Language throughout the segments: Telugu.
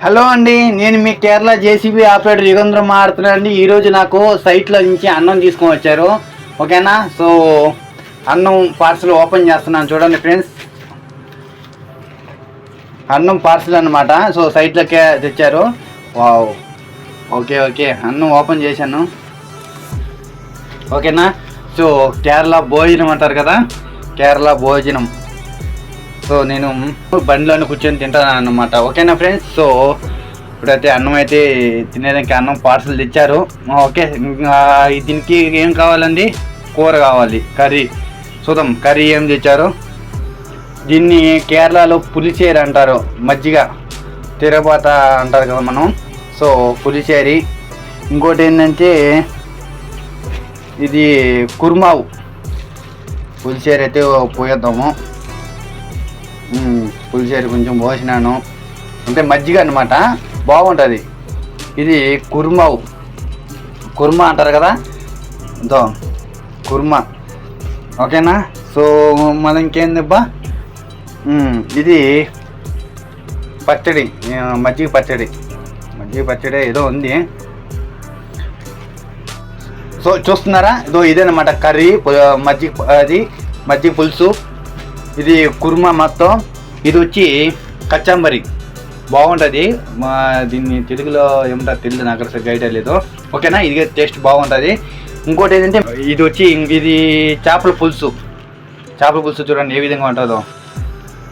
హలో అండి, నేను మీ కేరళ జేసీబీ ఆపరేటర్ యుగంధ్రం మాట్లాడుతున్నాను అండి. ఈరోజు నాకు సైట్లో నుంచి అన్నం తీసుకొని వచ్చారు. ఓకేనా? సో అన్నం పార్సల్ ఓపెన్ చేస్తున్నాను చూడండి ఫ్రెండ్స్. అన్నం పార్సల్ అన్నమాట. సో సైట్లోకే తెచ్చారు. వావ్, ఓకే అన్నం ఓపెన్ చేశాను. ఓకేనా? సో కేరళ భోజనం అంటారు కదా, కేరళ భోజనం. సో నేను బండిలోనే కూర్చొని తింటాను అన్నమాట. ఓకేనా ఫ్రెండ్స్? సో ఇప్పుడైతే అన్నం అయితే తినేదానికి అన్నం పార్సల్ తెచ్చారు. ఓకే, దీనికి ఏం కావాలండి? కూర కావాలి, కర్రీ. చూద్దాం కర్రీ ఏం తెచ్చారు. దీన్ని కేరళలో పులిచేరి అంటారు, మజ్జిగ తిరగబాత అంటారు కదా మనం. సో పులిచేరి. ఇంకోటి ఏంటంటే ఇది కుర్మావు. పులిచేరి అయితే పోయేద్దాము. పులిచేరి కొంచెం పోసినాను, అంటే మజ్జిగ అనమాట, బాగుంటుంది. ఇది కుర్మావు, కుర్మా అంటారు కదా, దో కుర్మా. ఓకేనా? సో మనం ఇంకేందబ్బా, ఇది పచ్చడి, మజ్జిగ పచ్చడి ఏదో ఉంది. సో చూస్తున్నారా, ఇదో ఇదేనమాట కర్రీ, మజ్జిగ పులుసు. ఇది కుర్మా మొత్తం. ఇది వచ్చి కచ్చంబరి, బాగుంటుంది. దీన్ని తెలుగులో ఏమంటారు తెలియదు, నాకు అసలు గైడ్ లేదు. ఓకేనా? ఇది టేస్ట్ బాగుంటుంది. ఇంకోటి ఏంటంటే ఇది వచ్చి ఇది చేపల పులుసు. చూడండి ఏ విధంగా ఉంటుందో.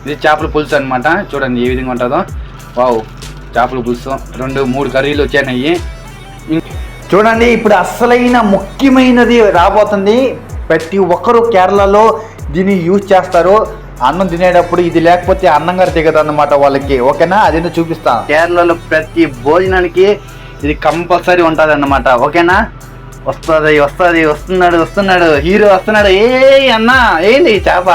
ఇది చేపల పులుసు అనమాట. చూడండి ఏ విధంగా ఉంటుందో. వావ్, చేపల పులుసు 2-3 కర్రీలు వచ్చాయి. చూడండి, ఇప్పుడు అసలైన ముఖ్యమైనది రాబోతుంది. ప్రతి ఒక్కరూ కేరళలో దీన్ని యూజ్ చేస్తారు. అన్నం తినేటప్పుడు ఇది లేకపోతే అన్నం గారు దిగదు అన్నమాట వాళ్ళకి. ఓకేనా? అదేంటో చూపిస్తాను. కేరళలో ప్రతి భోజనానికి ఇది కంపల్సరీ ఉంటుంది అన్నమాట. ఓకేనా? వస్తున్నాడు హీరో వస్తున్నాడు. అన్న ఏంటి చేప,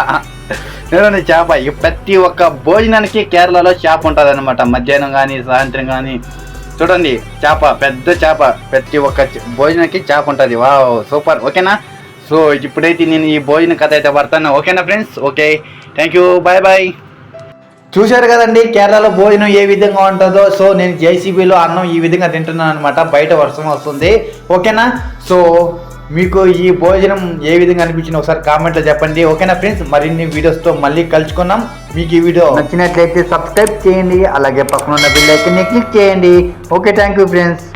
చేప. ప్రతి ఒక్క భోజనానికి కేరళలో చేప ఉంటుంది అన్నమాట. మధ్యాహ్నం కానీ సాయంత్రం కానీ చూడండి, చేప, పెద్ద చేప. ప్రతి ఒక్క భోజనానికి చేప ఉంటుంది. Wow, super. ఓకేనా? సో ఇప్పుడైతే నేను ఈ భోజన కథ అయితే పడతాను. ఓకేనా friends? Okay, thank you, bye. చూశారు కదండి కేరళలో భోజనం ఏ విధంగా ఉంటుందో. సో నేను జేసీబీలో అన్నం ఈ విధంగా తింటున్నాను అనమాట. బయట వర్షం వస్తుంది. ఓకేనా? సో మీకు ఈ భోజనం ఏ విధంగా అనిపించింది ఒకసారి కామెంట్లో చెప్పండి. ఓకేనా ఫ్రెండ్స్? మరిన్ని వీడియోస్తో మళ్ళీ కలుసుకున్నాం. మీకు ఈ వీడియో నచ్చినట్లయితే సబ్స్క్రైబ్ చేయండి, అలాగే పక్కన ఉన్న బెల్ ఐకాన్ని క్లిక్ చేయండి. Okay, thank you friends.